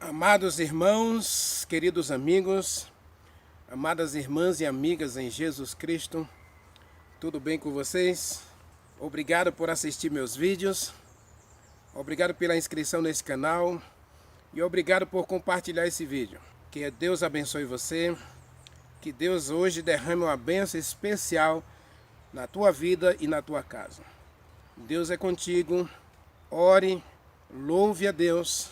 Amados irmãos, queridos amigos, amadas irmãs e amigas em Jesus Cristo, tudo bem com vocês? Obrigado por assistir meus vídeos, obrigado pela inscrição nesse canal e obrigado por compartilhar esse vídeo. Que Deus abençoe você, que Deus hoje derrame uma bênção especial na tua vida e na tua casa. Deus é contigo, ore, louve a Deus.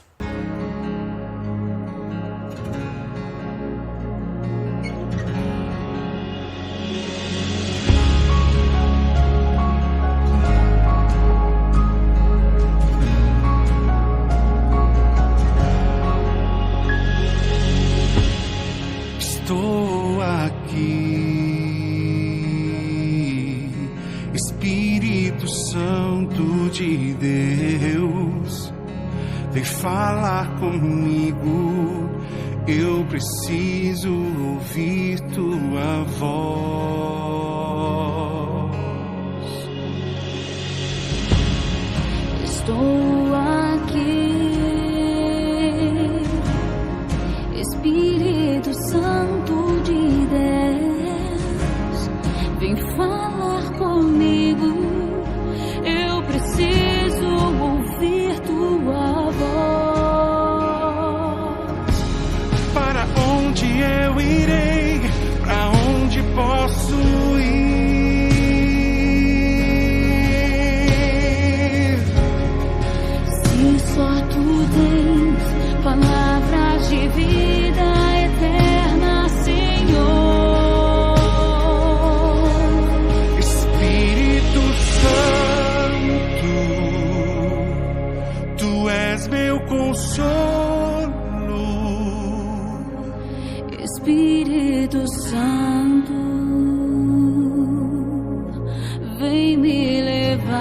Estou aqui, Espírito Santo de Deus, vem falar comigo, eu preciso ouvir tua voz. Estou aqui, Espírito Santo de Deus, vem falar comigo, eu preciso ouvir tua voz. Para onde eu irei? Para onde posso ir? Se só tu tens palavras de vida eterna, Senhor. Espírito Santo, tu és meu consolo. Espírito Santo, vem me levar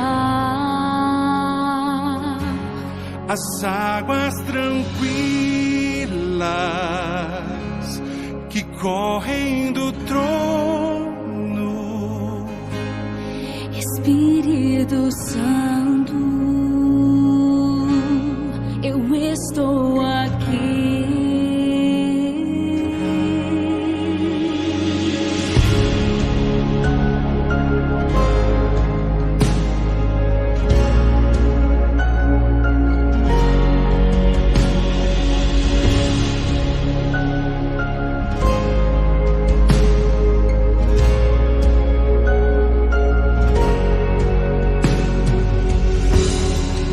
As águas tranquilas que correm do trono. Espírito Santo, eu estou aqui.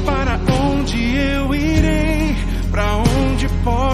Para onde eu irei? Para onde posso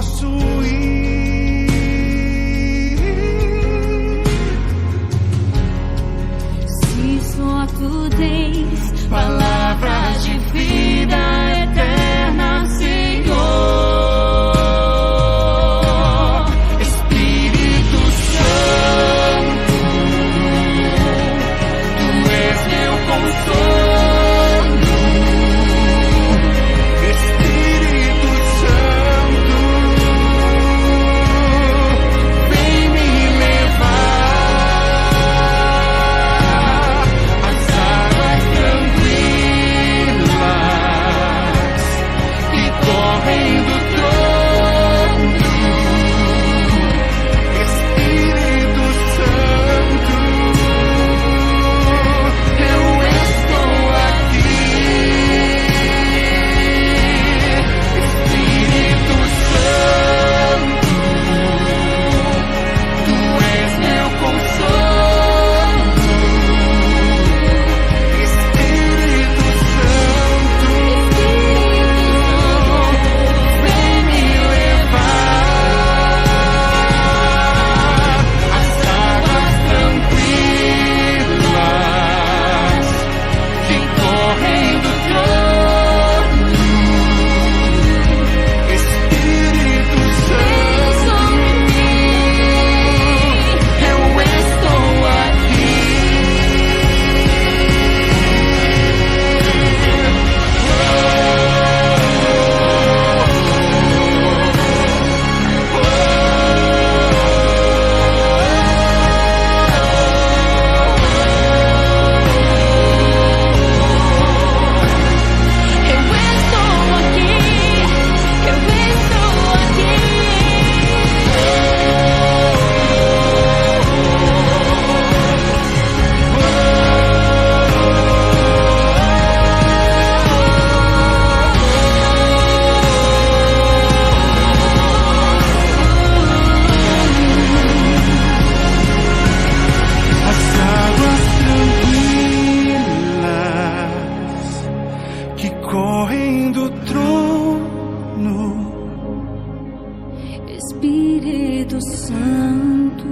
Espírito Santo,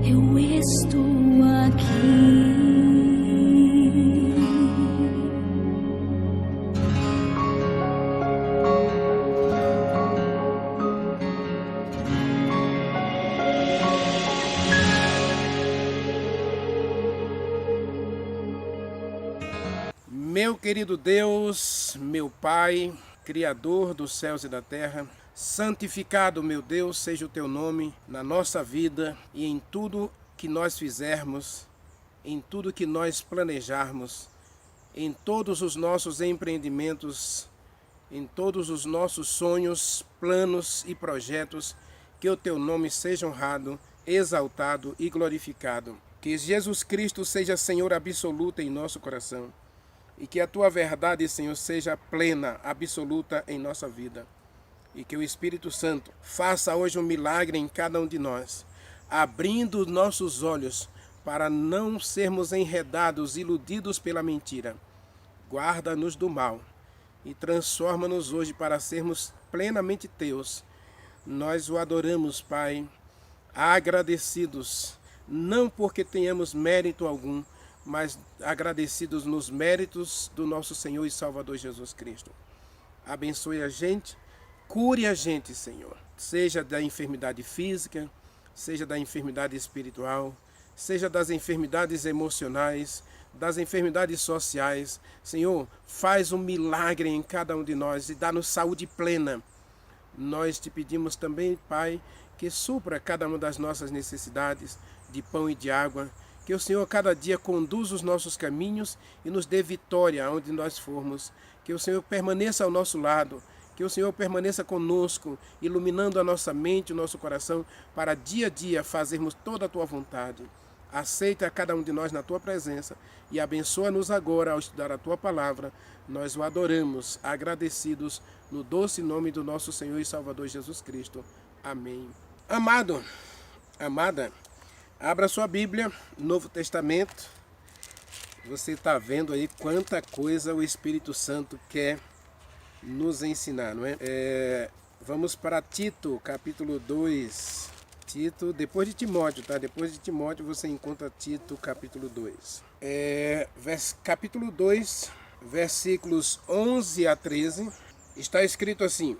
eu estou aqui. Meu querido Deus, meu Pai, Criador dos céus e da terra, santificado, meu Deus, seja o teu nome na nossa vida e em tudo que nós fizermos, em tudo que nós planejarmos, em todos os nossos empreendimentos, em todos os nossos sonhos, planos e projetos, que o teu nome seja honrado, exaltado e glorificado. Que Jesus Cristo seja Senhor absoluto em nosso coração. E que a tua verdade, Senhor, seja plena, absoluta em nossa vida. E que o Espírito Santo faça hoje um milagre em cada um de nós, abrindo nossos olhos para não sermos enredados, iludidos pela mentira. Guarda-nos do mal e transforma-nos hoje para sermos plenamente teus. Nós o adoramos, Pai, agradecidos, não porque tenhamos mérito algum, mas agradecidos nos méritos do nosso Senhor e Salvador Jesus Cristo. Abençoe a gente, cure a gente, Senhor, seja da enfermidade física, seja da enfermidade espiritual, seja das enfermidades emocionais, das enfermidades sociais. Senhor, faz um milagre em cada um de nós e dá-nos saúde plena. Nós te pedimos também, Pai, que supra cada uma das nossas necessidades de pão e de água. Que o Senhor cada dia conduza os nossos caminhos e nos dê vitória aonde nós formos. Que o Senhor permaneça ao nosso lado. Que o Senhor permaneça conosco, iluminando a nossa mente, o nosso coração, para dia a dia fazermos toda a tua vontade. Aceita cada um de nós na tua presença e abençoa-nos agora ao estudar a tua palavra. Nós o adoramos, agradecidos, no doce nome do nosso Senhor e Salvador Jesus Cristo. Amém. Amado, amada, abra sua Bíblia, Novo Testamento. Você está vendo aí quanta coisa o Espírito Santo quer nos ensinar, não é? Vamos para Tito, capítulo 2. Tito, depois de Timóteo, tá? Depois de Timóteo você encontra Tito, capítulo 2. Capítulo 2, versículos 11 a 13, está escrito assim: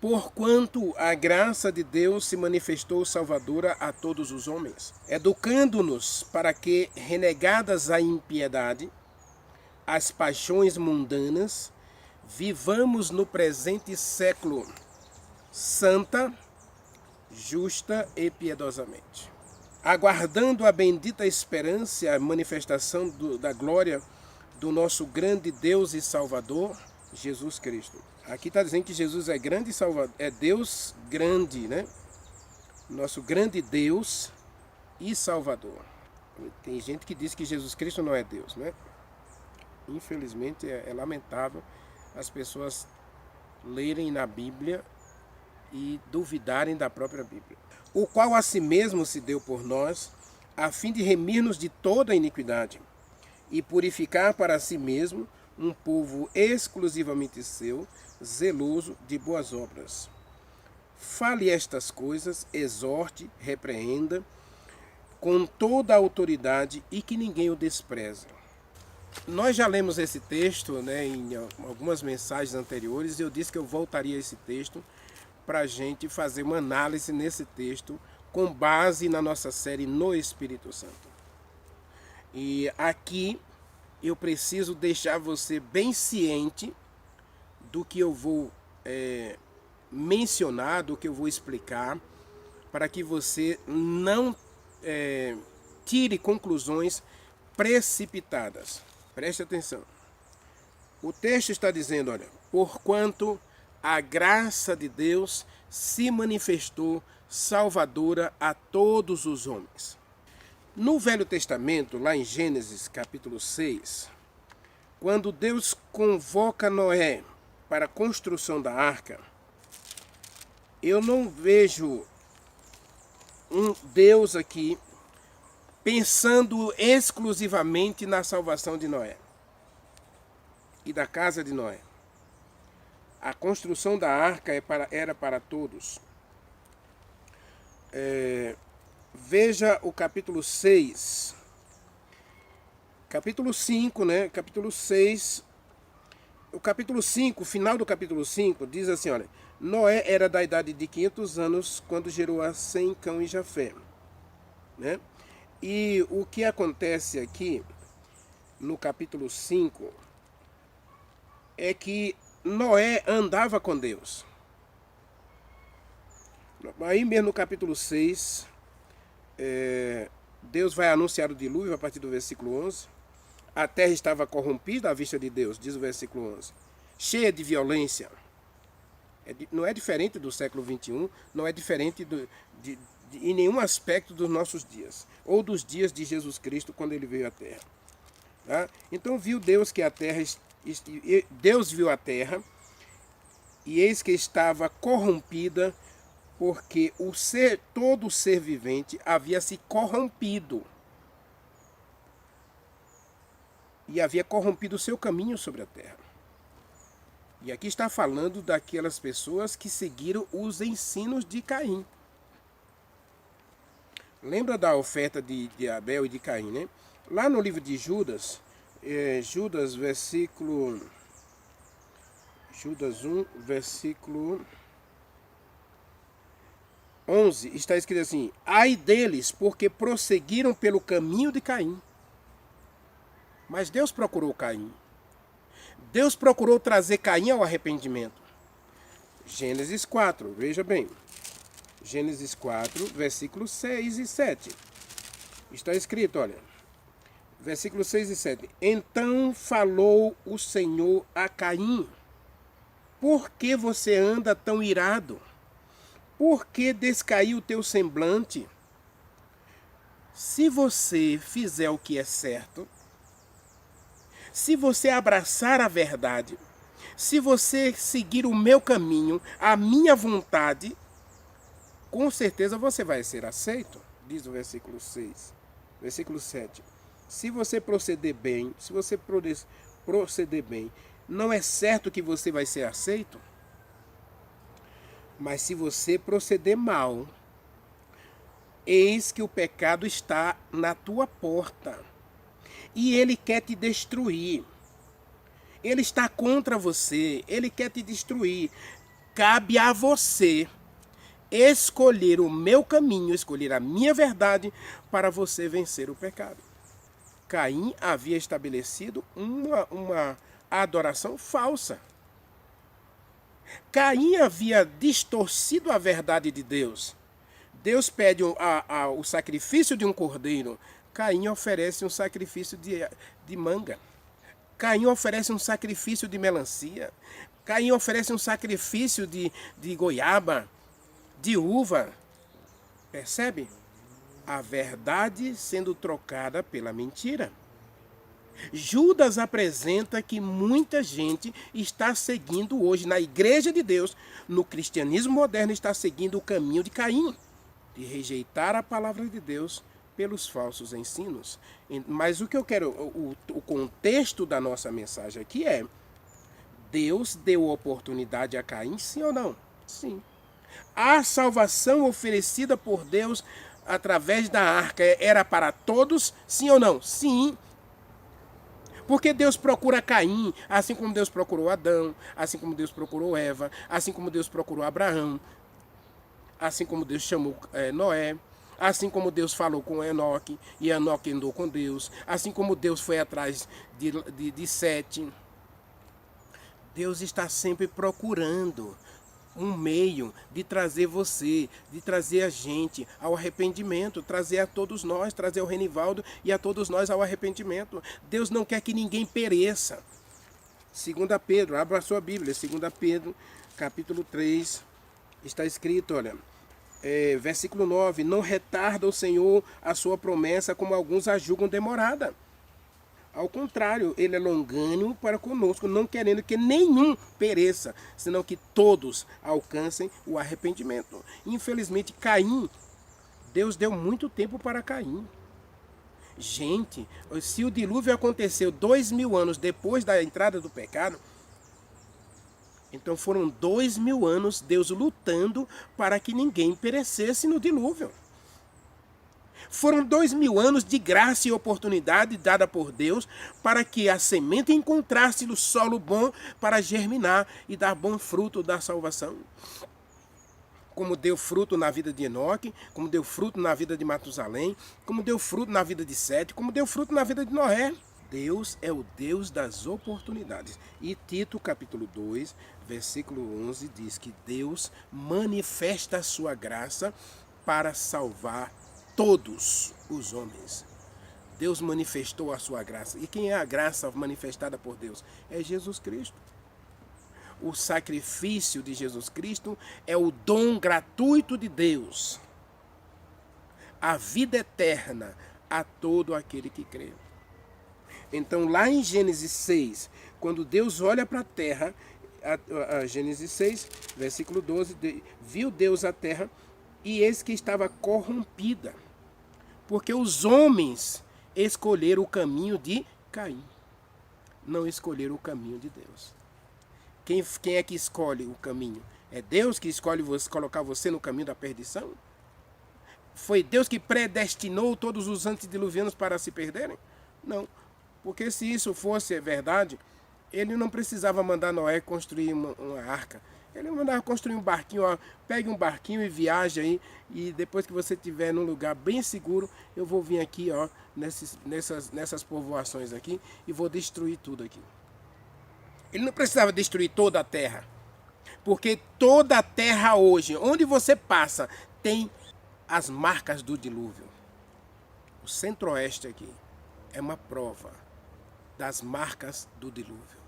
Porquanto a graça de Deus se manifestou salvadora a todos os homens, educando-nos para que, renegadas a impiedade, as paixões mundanas, vivamos no presente século santa, justa e piedosamente, aguardando a bendita esperança e a manifestação da glória do nosso grande Deus e Salvador, Jesus Cristo. Aqui está dizendo que Jesus é grande e Salvador, é Deus grande, né? Nosso grande Deus e Salvador. Tem gente que diz que Jesus Cristo não é Deus, né? Infelizmente é lamentável as pessoas lerem na Bíblia e duvidarem da própria Bíblia. O qual a si mesmo se deu por nós, a fim de remir-nos de toda a iniquidade e purificar para si mesmo um povo exclusivamente seu, zeloso de boas obras. Fale estas coisas, exorte, repreenda, com toda a autoridade e que ninguém o despreze. Nós já lemos esse texto, né, em algumas mensagens anteriores, e eu disse que eu voltaria a esse texto para a gente fazer uma análise nesse texto com base na nossa série No Espírito Santo. E aqui eu preciso deixar você bem ciente do que eu vou mencionar, do que eu vou explicar, para que você não tire conclusões precipitadas. Preste atenção. O texto está dizendo, olha, porquanto a graça de Deus se manifestou salvadora a todos os homens. No Velho Testamento, lá em Gênesis capítulo 6, quando Deus convoca Noé para a construção da arca, eu não vejo um Deus aqui pensando exclusivamente na salvação de Noé e da casa de Noé. A construção da arca era para todos. Veja o capítulo 6. Capítulo 5, né? Capítulo 6. O capítulo 5, final do capítulo 5, diz assim, olha. Noé era da idade de 500 anos quando gerou a Sem, Cão e Jafé. Né? E o que acontece aqui, no capítulo 5, é que Noé andava com Deus. Aí mesmo no capítulo 6, Deus vai anunciar o dilúvio a partir do versículo 11. A terra estava corrompida à vista de Deus, diz o versículo 11. Cheia de violência. Não é diferente do século 21, não é diferente em nenhum aspecto dos nossos dias. Ou dos dias de Jesus Cristo, quando ele veio à terra. Tá? Então viu Deus que a terra... Deus viu a terra, e eis que estava corrompida, porque todo o ser vivente havia se corrompido. E havia corrompido o seu caminho sobre a terra. E aqui está falando daquelas pessoas que seguiram os ensinos de Caim. Lembra da oferta de Abel e de Caim, né? Lá no livro de Judas, Judas 1, versículo 11, está escrito assim: ai deles, porque prosseguiram pelo caminho de Caim. Mas Deus procurou Caim. Deus procurou trazer Caim ao arrependimento. Gênesis 4, veja bem. Gênesis 4, versículos 6 e 7. Está escrito, olha. Versículos 6 e 7. Então falou o Senhor a Caim: por que você anda tão irado? Por que descaiu o teu semblante? Se você fizer o que é certo, se você abraçar a verdade, se você seguir o meu caminho, a minha vontade, com certeza você vai ser aceito, diz o versículo 6. Versículo 7. Se você proceder bem, não é certo que você vai ser aceito? Mas se você proceder mal, eis que o pecado está na tua porta. E ele quer te destruir. Ele está contra você. Ele quer te destruir. Cabe a você escolher o meu caminho, escolher a minha verdade para você vencer o pecado. Caim havia estabelecido uma adoração falsa. Caim havia distorcido a verdade de Deus. Deus pede o sacrifício de um cordeiro. Caim oferece um sacrifício de manga. Caim oferece um sacrifício de melancia. Caim oferece um sacrifício de goiaba, de uva. Percebe? A verdade sendo trocada pela mentira. Judas apresenta que muita gente está seguindo hoje na igreja de Deus, no cristianismo moderno, está seguindo o caminho de Caim, de rejeitar a palavra de Deus pelos falsos ensinos. Mas o que eu quero, o contexto da nossa mensagem aqui é: Deus deu oportunidade a Caim, sim ou não? Sim. A salvação oferecida por Deus através da arca era para todos, sim ou não? Sim. Porque Deus procura Caim, assim como Deus procurou Adão, assim como Deus procurou Eva, assim como Deus procurou Abraão, assim como Deus chamou Noé, assim como Deus falou com Enoque, e Enoque andou com Deus, assim como Deus foi atrás de Sete. Deus está sempre procurando um meio de trazer você, de trazer a gente ao arrependimento, trazer a todos nós, trazer ao Renivaldo e a todos nós ao arrependimento. Deus não quer que ninguém pereça. 2 Pedro, abra a sua Bíblia, 2 Pedro, capítulo 3, está escrito, olha, versículo 9, não retarda o Senhor a sua promessa, como alguns a julgam demorada. Ao contrário, ele é longânimo para conosco, não querendo que nenhum pereça, senão que todos alcancem o arrependimento. Infelizmente, Caim, Deus deu muito tempo para Caim. Gente, se o dilúvio aconteceu 2000 anos depois da entrada do pecado, Então foram 2000 anos Deus lutando para que ninguém perecesse no dilúvio. Foram 2000 anos de graça e oportunidade dada por Deus para que a semente encontrasse no solo bom para germinar e dar bom fruto da salvação. Como deu fruto na vida de Enoque, como deu fruto na vida de Matusalém, como deu fruto na vida de Sete, como deu fruto na vida de Noé. Deus é o Deus das oportunidades. E Tito, capítulo 2, versículo 11, diz que Deus manifesta a sua graça para salvar todos os homens. Deus manifestou a sua graça. E quem é a graça manifestada por Deus? É Jesus Cristo. O sacrifício de Jesus Cristo é o dom gratuito de Deus. A vida eterna a todo aquele que crê. Então, lá em Gênesis 6, quando Deus olha para a terra, Gênesis 6, versículo 12, viu Deus a terra e eis que estava corrompida, porque os homens escolheram o caminho de Caim, não escolheram o caminho de Deus. Quem é que escolhe o caminho? É Deus que escolhe colocar você no caminho da perdição? Foi Deus que predestinou todos os antediluvianos para se perderem? Não. Porque se isso fosse verdade, ele não precisava mandar Noé construir uma arca. Ele mandava construir um barquinho, ó, pegue um barquinho e viaje aí, e depois que você estiver num lugar bem seguro, eu vou vir aqui, ó, nessas povoações aqui, e vou destruir tudo aqui. Ele não precisava destruir toda a terra, porque toda a terra hoje, onde você passa, tem as marcas do dilúvio. O centro-oeste aqui é uma prova das marcas do dilúvio.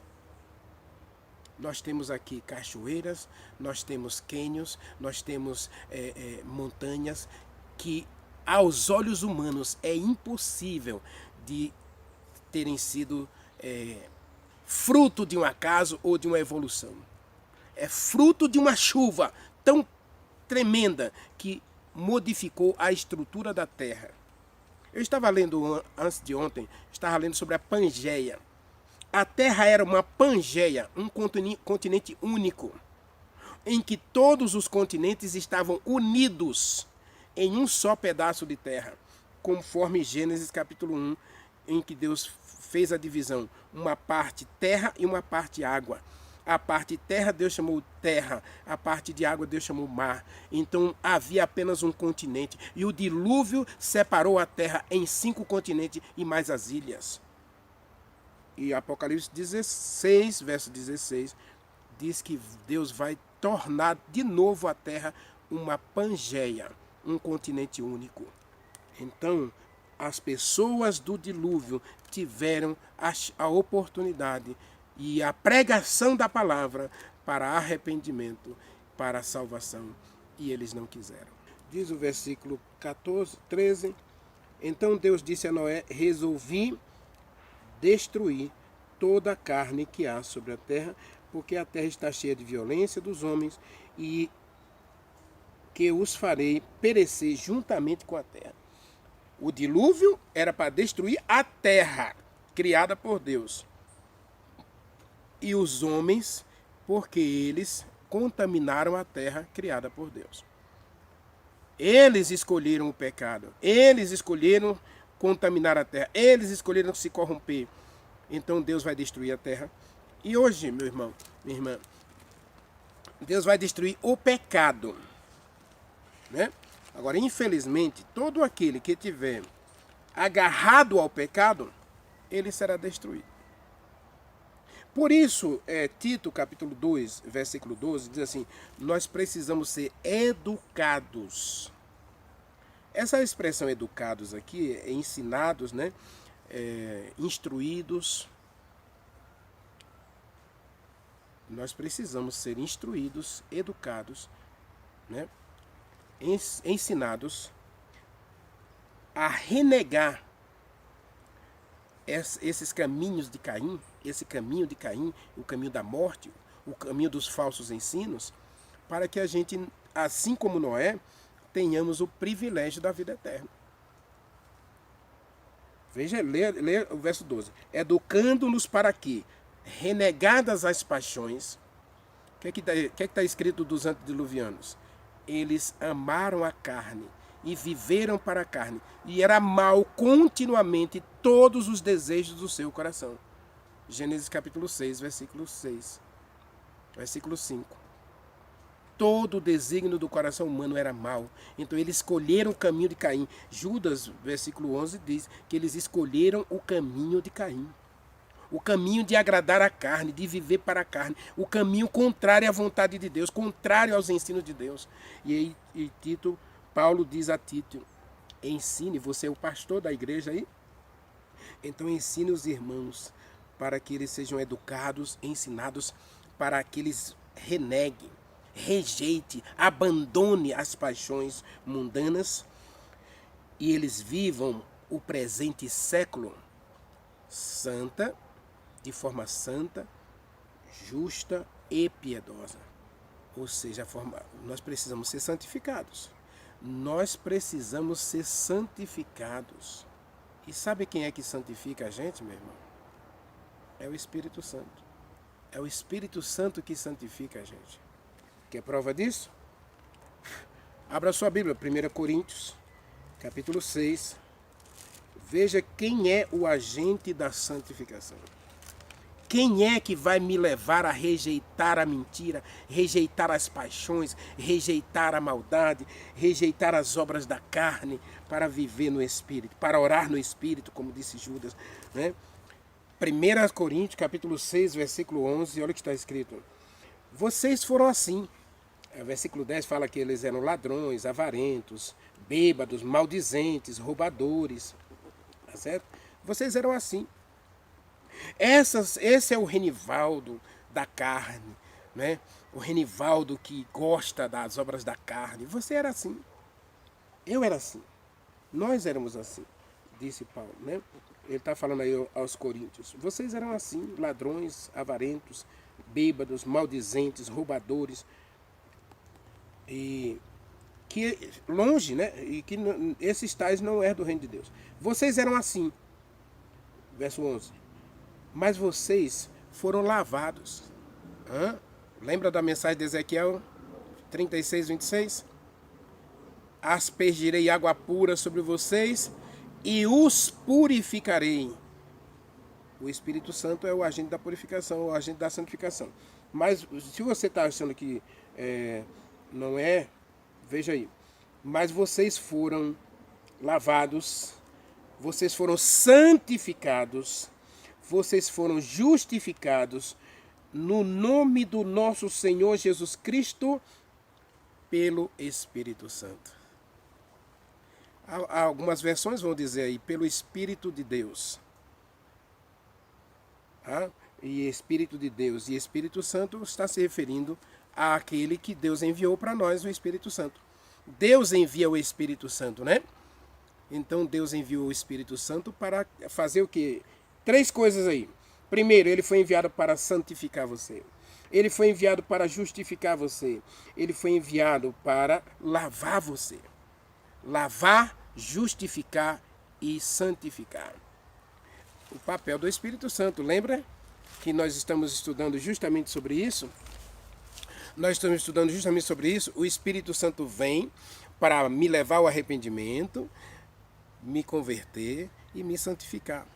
Nós temos aqui cachoeiras, nós temos cânions, nós temos montanhas que aos olhos humanos é impossível de terem sido fruto de um acaso ou de uma evolução. É fruto de uma chuva tão tremenda que modificou a estrutura da terra. Eu estava lendo antes de ontem, estava lendo sobre a Pangeia. A Terra era uma Pangeia, um continente único, em que todos os continentes estavam unidos em um só pedaço de terra, conforme Gênesis capítulo 1, em que Deus fez a divisão, uma parte terra e uma parte água. A parte terra Deus chamou terra, a parte de água Deus chamou mar. Então havia apenas um continente. E o dilúvio separou a terra em 5 continentes e mais as ilhas. E Apocalipse 16, verso 16, diz que Deus vai tornar de novo a terra uma Pangeia, um continente único. Então, as pessoas do dilúvio tiveram a oportunidade e a pregação da palavra para arrependimento, para a salvação, e eles não quiseram. Diz o versículo 13, então Deus disse a Noé, resolvi destruir toda a carne que há sobre a terra, porque a terra está cheia de violência dos homens, e que os farei perecer juntamente com a terra. O dilúvio era para destruir a terra, criada por Deus. E os homens, porque eles contaminaram a terra criada por Deus. Eles escolheram o pecado, eles escolheram contaminar a terra, eles escolheram se corromper. Então Deus vai destruir a terra. E hoje, meu irmão, minha irmã, Deus vai destruir o pecado, né? Agora, infelizmente, todo aquele que tiver agarrado ao pecado, ele será destruído. Por isso, Tito, capítulo 2, versículo 12, diz assim, nós precisamos ser educados. Essa expressão educados aqui é ensinados, né? Instruídos. Nós precisamos ser instruídos, educados, né? Ensinados a renegar esses caminhos de Caim, esse caminho de Caim, o caminho da morte, o caminho dos falsos ensinos, para que a gente, assim como Noé, tenhamos o privilégio da vida eterna. Veja, lê o verso 12. Educando-nos para que, renegadas as paixões, que é que está escrito dos antediluvianos? Eles amaram a carne e viveram para a carne, e era mal continuamente todos os desejos do seu coração. Gênesis capítulo 6, versículo 6. Versículo 5. Todo o desígnio do coração humano era mau. Então eles escolheram o caminho de Caim. Judas, versículo 11, diz que eles escolheram o caminho de Caim. O caminho de agradar a carne, de viver para a carne. O caminho contrário à vontade de Deus, contrário aos ensinos de Deus. E aí Paulo diz a Tito, ensine, você é o pastor da igreja aí? Então ensine os irmãos para que eles sejam educados, ensinados, para que eles reneguem, rejeite, abandone as paixões mundanas e eles vivam o presente século de forma santa, justa e piedosa. Ou seja, nós precisamos ser santificados. Nós precisamos ser santificados. E sabe quem é que santifica a gente, meu irmão? É o Espírito Santo. É o Espírito Santo que santifica a gente. Quer prova disso? Abra sua Bíblia, 1 Coríntios, capítulo 6. Veja quem é o agente da santificação. Quem é que vai me levar a rejeitar a mentira, rejeitar as paixões, rejeitar a maldade, rejeitar as obras da carne, para viver no Espírito, para orar no Espírito, como disse Judas, né? 1 Coríntios, capítulo 6, versículo 11, olha o que está escrito. Vocês foram assim. O versículo 10 fala que eles eram ladrões, avarentos, bêbados, maldizentes, roubadores. Tá certo? Vocês eram assim. Esse é o Renivaldo da carne, né? O Renivaldo que gosta das obras da carne. Você era assim. Eu era assim. Nós éramos assim, disse Paulo, né? Ele está falando aí aos coríntios. Vocês eram assim, ladrões, avarentos, bêbados, maldizentes, roubadores. E que longe, né? E que esses tais não é do reino de Deus. Vocês eram assim. Verso 11. Mas vocês foram lavados. Lembra da mensagem de Ezequiel 36, 26? Aspergirei água pura sobre vocês e os purificarei. O Espírito Santo é o agente da purificação, o agente da santificação. Mas se você está achando que não é, veja aí. Mas vocês foram lavados, vocês foram santificados, vocês foram justificados no nome do nosso Senhor Jesus Cristo pelo Espírito Santo. Algumas versões vão dizer aí, pelo Espírito de Deus. E Espírito de Deus e Espírito Santo está se referindo àquele que Deus enviou para nós, o Espírito Santo. Deus envia o Espírito Santo, né? Então Deus enviou o Espírito Santo para fazer o quê? 3 coisas aí. Primeiro, ele foi enviado para santificar você. Ele foi enviado para justificar você. Ele foi enviado para lavar você. Lavar, justificar e santificar. O papel do Espírito Santo, lembra que nós estamos estudando justamente sobre isso? Nós estamos estudando justamente sobre isso. O Espírito Santo vem para me levar ao arrependimento, me converter e me santificar.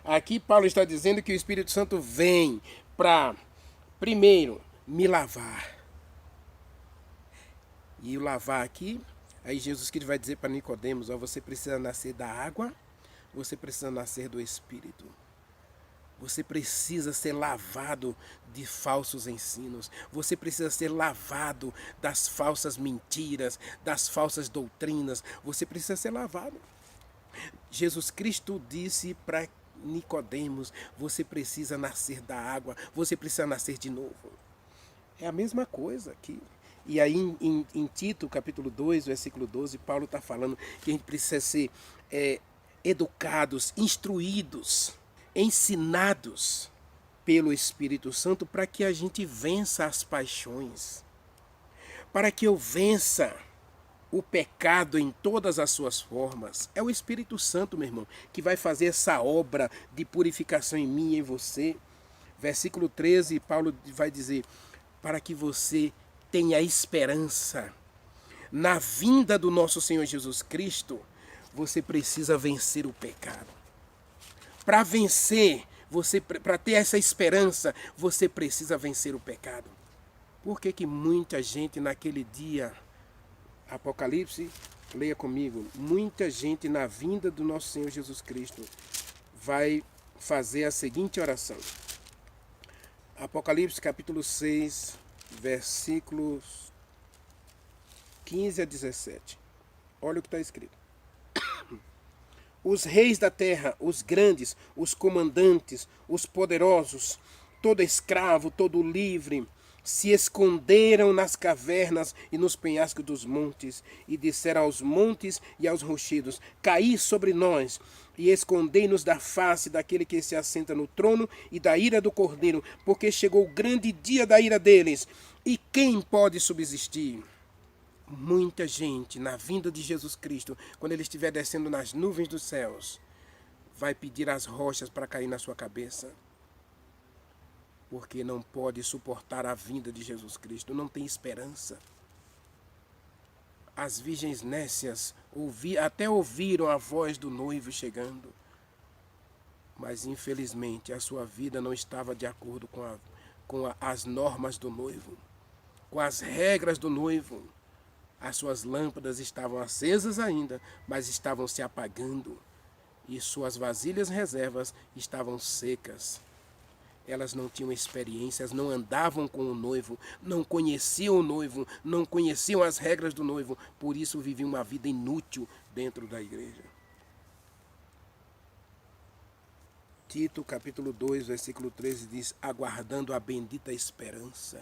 Aqui Paulo está dizendo que o Espírito Santo vem para, primeiro, me lavar. E o lavar aqui, aí Jesus Cristo vai dizer para Nicodemos, você precisa nascer da água, você precisa nascer do Espírito. Você precisa ser lavado de falsos ensinos. Você precisa ser lavado das falsas mentiras, das falsas doutrinas. Você precisa ser lavado. Jesus Cristo disse para Nicodemos, você precisa nascer da água, você precisa nascer de novo. É a mesma coisa aqui. E aí em Tito, capítulo 2, versículo 12, Paulo está falando que a gente precisa ser educados, instruídos, ensinados pelo Espírito Santo para que a gente vença as paixões, para que eu vença o pecado em todas as suas formas. É o Espírito Santo, meu irmão, que vai fazer essa obra de purificação em mim e em você. Versículo 13, Paulo vai dizer, para que você tenha esperança na vinda do nosso Senhor Jesus Cristo, você precisa vencer o pecado. Para vencer, para ter essa esperança, você precisa vencer o pecado. Por que muita gente naquele dia, Apocalipse, leia comigo, muita gente na vinda do nosso Senhor Jesus Cristo vai fazer a seguinte oração. Apocalipse capítulo 6, versículos 15 a 17. Olha o que está escrito. Os reis da terra, os grandes, os comandantes, os poderosos, todo escravo, todo livre, se esconderam nas cavernas e nos penhascos dos montes, e disseram aos montes e aos rochedos: caí sobre nós, e escondei-nos da face daquele que se assenta no trono e da ira do Cordeiro, porque chegou o grande dia da ira deles. E quem pode subsistir? Muita gente, na vinda de Jesus Cristo, quando ele estiver descendo nas nuvens dos céus, vai pedir as rochas para cair na sua cabeça, porque não pode suportar a vinda de Jesus Cristo, não tem esperança. As virgens nécias até ouviram a voz do noivo chegando, mas infelizmente a sua vida não estava de acordo com as normas do noivo, com as regras do noivo. As suas lâmpadas estavam acesas ainda, mas estavam se apagando, e suas vasilhas reservas estavam secas. Elas não tinham experiências, não andavam com o noivo, não conheciam o noivo, não conheciam as regras do noivo, por isso viviam uma vida inútil dentro da igreja. Tito, capítulo 2, versículo 13 diz: aguardando a bendita esperança.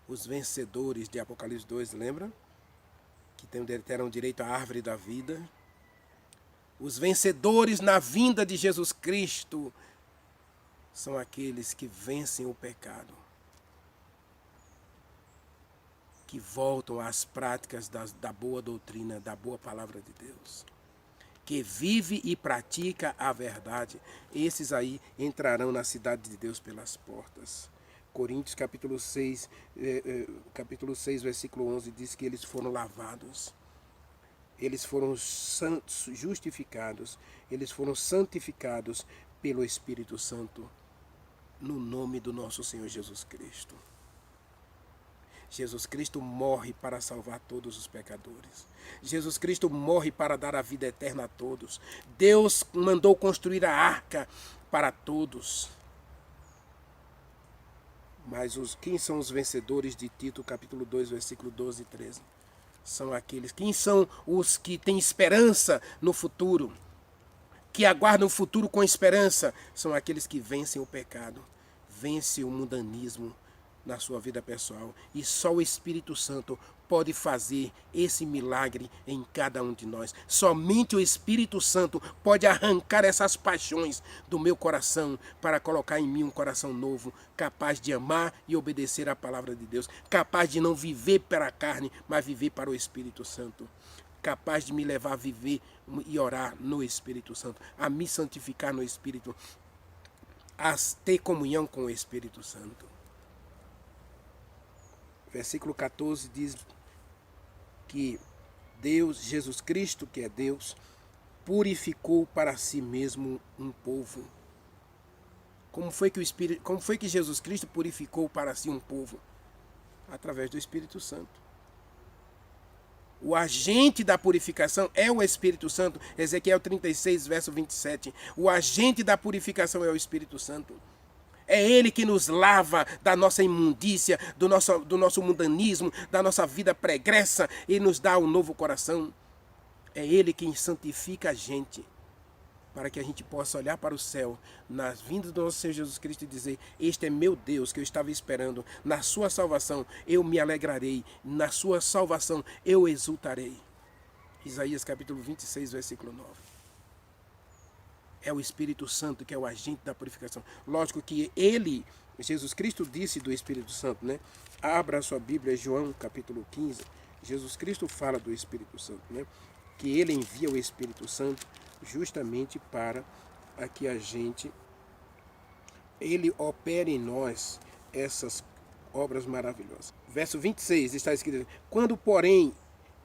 Os vencedores de Apocalipse 2, lembra? Que terão direito à árvore da vida. Os vencedores na vinda de Jesus Cristo são aqueles que vencem o pecado, que voltam às práticas da boa doutrina, da boa palavra de Deus, que vive e pratica a verdade. Esses aí entrarão na cidade de Deus pelas portas. Coríntios capítulo 6, versículo 11 diz que eles foram lavados, eles foram justificados, eles foram santificados pelo Espírito Santo, no nome do nosso Senhor Jesus Cristo. Jesus Cristo morre para salvar todos os pecadores. Jesus Cristo morre para dar a vida eterna a todos. Deus mandou construir a arca para todos. Mas quem são os vencedores de Tito, capítulo 2, versículo 12 e 13? São aqueles. Quem são os que têm esperança no futuro? Que aguardam o futuro com esperança? São aqueles que vencem o pecado, vencem o mundanismo na sua vida pessoal. E só o Espírito Santo pode fazer esse milagre em cada um de nós. Somente o Espírito Santo pode arrancar essas paixões do meu coração para colocar em mim um coração novo, capaz de amar e obedecer à palavra de Deus, capaz de não viver para a carne, mas viver para o Espírito Santo, capaz de me levar a viver e orar no Espírito Santo, a me santificar no Espírito, a ter comunhão com o Espírito Santo. Versículo 14 diz que Deus, Jesus Cristo, que é Deus, purificou para si mesmo um povo. Como foi que Jesus Cristo purificou para si um povo? Através do Espírito Santo. O agente da purificação é o Espírito Santo. Ezequiel 36, verso 27. O agente da purificação é o Espírito Santo. É Ele que nos lava da nossa imundícia, do nosso mundanismo, da nossa vida pregressa, e nos dá um novo coração. É Ele quem santifica a gente, para que a gente possa olhar para o céu, nas vindas do nosso Senhor Jesus Cristo, e dizer: este é meu Deus que eu estava esperando, na sua salvação eu me alegrarei, na sua salvação eu exultarei. Isaías capítulo 26, versículo 9. É o Espírito Santo que é o agente da purificação. Lógico que Jesus Cristo disse do Espírito Santo, né? Abra a sua Bíblia, João capítulo 15. Jesus Cristo fala do Espírito Santo, né? Que ele envia o Espírito Santo justamente para que ele opere em nós essas obras maravilhosas. Verso 26 está escrito: quando, porém,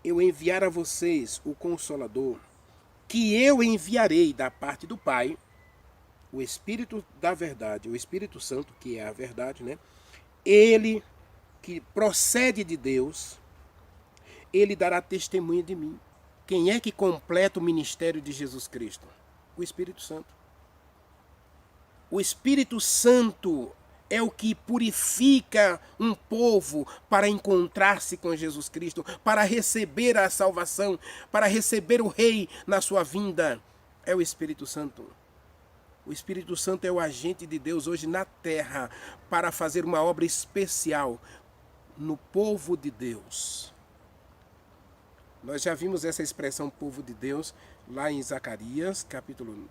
eu enviar a vocês o Consolador, que eu enviarei da parte do Pai, o Espírito da verdade, o Espírito Santo, que é a verdade, né? Ele que procede de Deus, ele dará testemunho de mim. Quem é que completa o ministério de Jesus Cristo? O Espírito Santo. O Espírito Santo é o que purifica um povo para encontrar-se com Jesus Cristo, para receber a salvação, para receber o Rei na sua vinda. É o Espírito Santo. O Espírito Santo é o agente de Deus hoje na terra para fazer uma obra especial no povo de Deus. Nós já vimos essa expressão povo de Deus lá em Zacarias, capítulo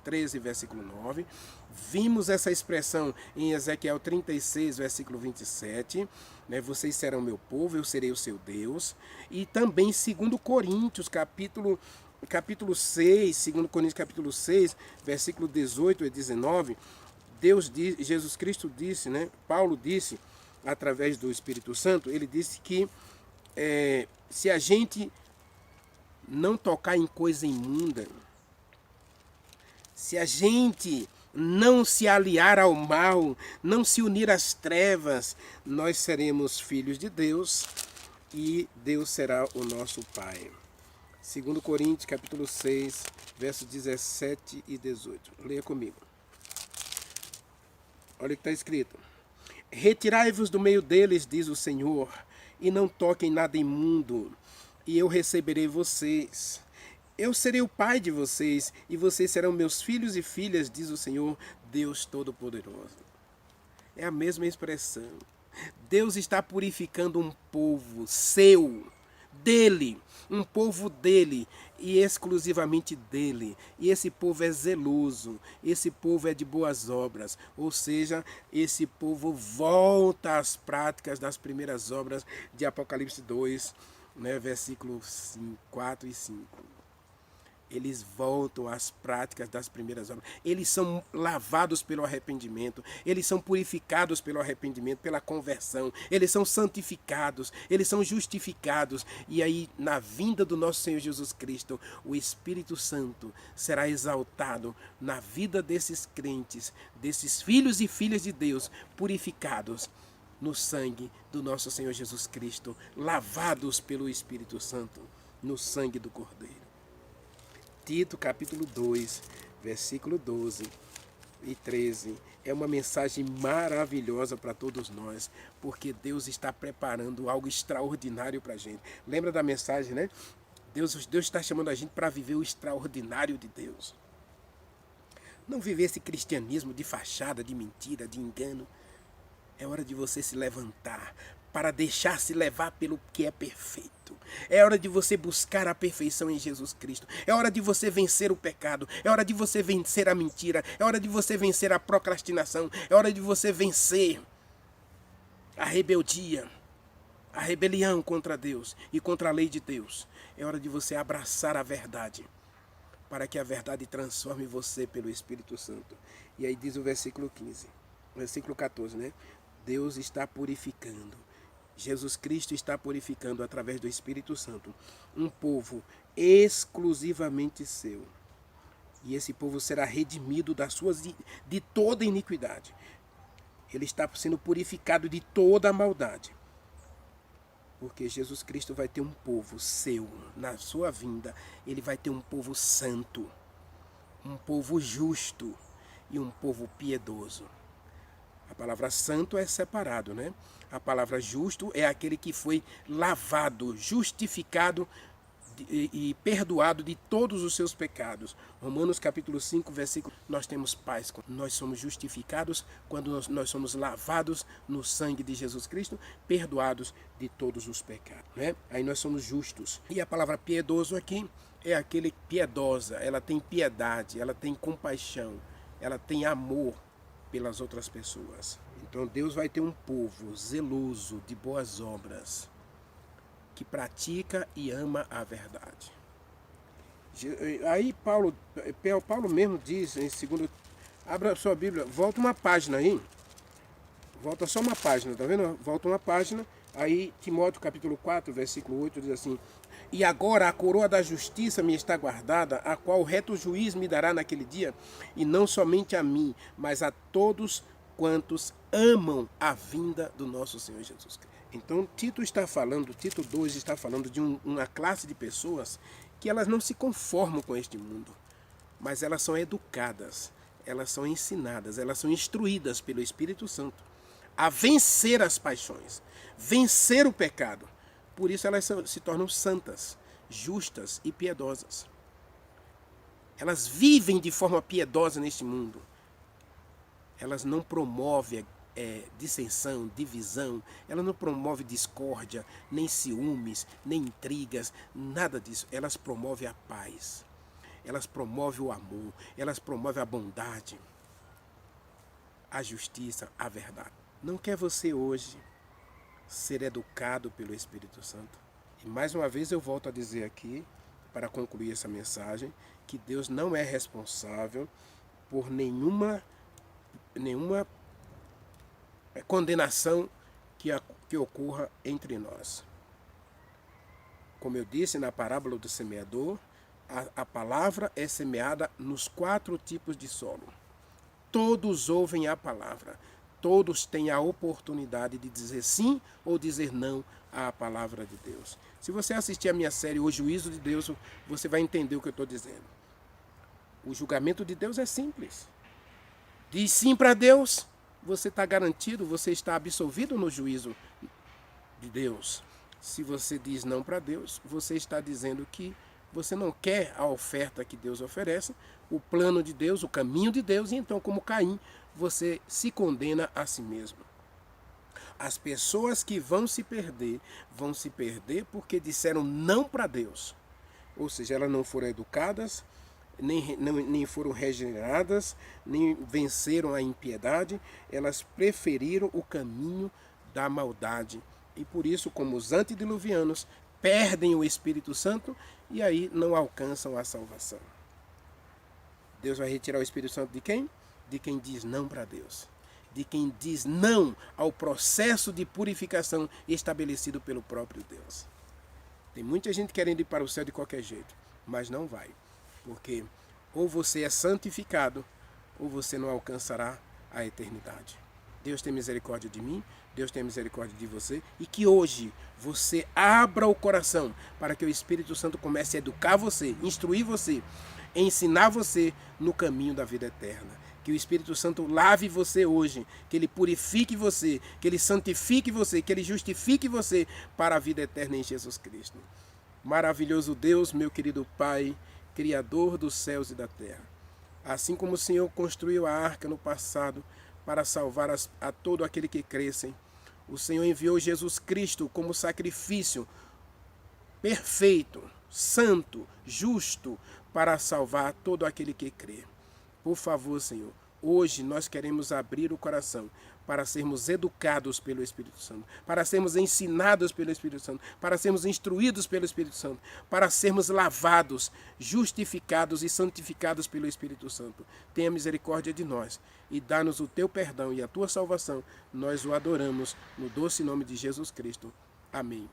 13, versículo 9. Vimos essa expressão em Ezequiel 36, versículo 27. Né? Vocês serão meu povo, eu serei o seu Deus. E também 2 Coríntios, capítulo 6, 2 Coríntios capítulo 6, versículo 18 e 19. Jesus Cristo disse, né? Paulo disse, através do Espírito Santo, ele disse que se a gente não tocar em coisa imunda, se a gente não se aliar ao mal, não se unir às trevas, nós seremos filhos de Deus e Deus será o nosso Pai. 2 Coríntios capítulo 6, versos 17 e 18. Leia comigo. Olha o que está escrito. Retirai-vos do meio deles, diz o Senhor, e não toquem nada imundo, e eu receberei vocês. Eu serei o pai de vocês, e vocês serão meus filhos e filhas, diz o Senhor, Deus Todo-Poderoso. É a mesma expressão. Deus está purificando um povo seu, dele, um povo dele, e exclusivamente dele. E esse povo é zeloso, esse povo é de boas obras, ou seja, esse povo volta às práticas das primeiras obras de Apocalipse 2, né, versículos 4 e 5. Eles voltam às práticas das primeiras obras. Eles são lavados pelo arrependimento. Eles são purificados pelo arrependimento, pela conversão. Eles são santificados. Eles são justificados. E aí, na vinda do nosso Senhor Jesus Cristo, o Espírito Santo será exaltado na vida desses crentes, desses filhos e filhas de Deus, purificados no sangue do nosso Senhor Jesus Cristo, lavados pelo Espírito Santo, no sangue do Cordeiro. Tito capítulo 2, versículo 12 e 13, é uma mensagem maravilhosa para todos nós, porque Deus está preparando algo extraordinário para a gente. Lembra da mensagem, né? Deus está chamando a gente para viver o extraordinário de Deus. Não viver esse cristianismo de fachada, de mentira, de engano. É hora de você se levantar para deixar-se levar pelo que é perfeito. É hora de você buscar a perfeição em Jesus Cristo. É hora de você vencer o pecado. É hora de você vencer a mentira. É hora de você vencer a procrastinação. É hora de você vencer a rebeldia, a rebelião contra Deus e contra a lei de Deus. É hora de você abraçar a verdade, para que a verdade transforme você pelo Espírito Santo. E aí diz o versículo 15, versículo 14, né? Deus está purificando. Jesus Cristo está purificando através do Espírito Santo um povo exclusivamente seu. E esse povo será redimido de toda iniquidade. Ele está sendo purificado de toda a maldade. Porque Jesus Cristo vai ter um povo seu na sua vinda. Ele vai ter um povo santo, um povo justo e um povo piedoso. A palavra santo é separado, né? A palavra justo é aquele que foi lavado, justificado e perdoado de todos os seus pecados. Romanos capítulo 5, versículo, nós temos paz. Nós somos justificados quando nós somos lavados no sangue de Jesus Cristo, perdoados de todos os pecados, né? Aí nós somos justos. E a palavra piedoso aqui é aquele piedosa, ela tem piedade, ela tem compaixão, ela tem amor pelas outras pessoas. Então Deus vai ter um povo zeloso de boas obras, que pratica e ama a verdade. Aí Paulo mesmo diz em 2, abra a sua Bíblia, volta uma página aí, Volta só uma página, tá vendo? Volta uma página, aí Timóteo capítulo 4, versículo 8 diz assim: e agora a coroa da justiça me está guardada, a qual o reto juiz me dará naquele dia, e não somente a mim, mas a todos quantos amam a vinda do nosso Senhor Jesus Cristo. Então Tito 2 está falando de uma classe de pessoas que elas não se conformam com este mundo, mas elas são educadas, elas são ensinadas, elas são instruídas pelo Espírito Santo a vencer as paixões, vencer o pecado. Por isso elas se tornam santas, justas e piedosas. Elas vivem de forma piedosa neste mundo. Elas não promovem dissensão, divisão, elas não promovem discórdia, nem ciúmes, nem intrigas, nada disso. Elas promovem a paz, elas promovem o amor, elas promovem a bondade, a justiça, a verdade. Não quer você hoje ser educado pelo Espírito Santo? E mais uma vez eu volto a dizer aqui, para concluir essa mensagem, que Deus não é responsável por nenhuma condenação que ocorra entre nós. Como eu disse na parábola do semeador, a palavra é semeada nos 4 tipos de solo. Todos ouvem a palavra. Todos têm a oportunidade de dizer sim ou dizer não à palavra de Deus. Se você assistir a minha série O Juízo de Deus, você vai entender o que eu estou dizendo. O julgamento de Deus é simples. Diz sim para Deus, você está garantido, você está absolvido no juízo de Deus. Se você diz não para Deus, você está dizendo que você não quer a oferta que Deus oferece, o plano de Deus, o caminho de Deus, e então, como Caim, você se condena a si mesmo. As pessoas que vão se perder porque disseram não para Deus. Ou seja, elas não foram educadas, nem foram regeneradas, nem venceram a impiedade, elas preferiram o caminho da maldade. E por isso, como os antediluvianos, perdem o Espírito Santo e aí não alcançam a salvação. Deus vai retirar o Espírito Santo de quem? De quem diz não para Deus. De quem diz não ao processo de purificação estabelecido pelo próprio Deus. Tem muita gente querendo ir para o céu de qualquer jeito, mas não vai. Porque ou você é santificado, ou você não alcançará a eternidade. Deus tem misericórdia de mim, Deus tem misericórdia de você, e que hoje você abra o coração para que o Espírito Santo comece a educar você, instruir você, ensinar você no caminho da vida eterna. Que o Espírito Santo lave você hoje, que Ele purifique você, que Ele santifique você, que Ele justifique você para a vida eterna em Jesus Cristo. Maravilhoso Deus, meu querido Pai, Criador dos céus e da terra. Assim como o Senhor construiu a arca no passado para salvar a todo aquele que crescem, o Senhor enviou Jesus Cristo como sacrifício perfeito, santo, justo, para salvar todo aquele que crê. Por favor, Senhor, hoje nós queremos abrir o coração para sermos educados pelo Espírito Santo, para sermos ensinados pelo Espírito Santo, para sermos instruídos pelo Espírito Santo, para sermos lavados, justificados e santificados pelo Espírito Santo. Tenha misericórdia de nós e dá-nos o teu perdão e a tua salvação. Nós o adoramos no doce nome de Jesus Cristo. Amém.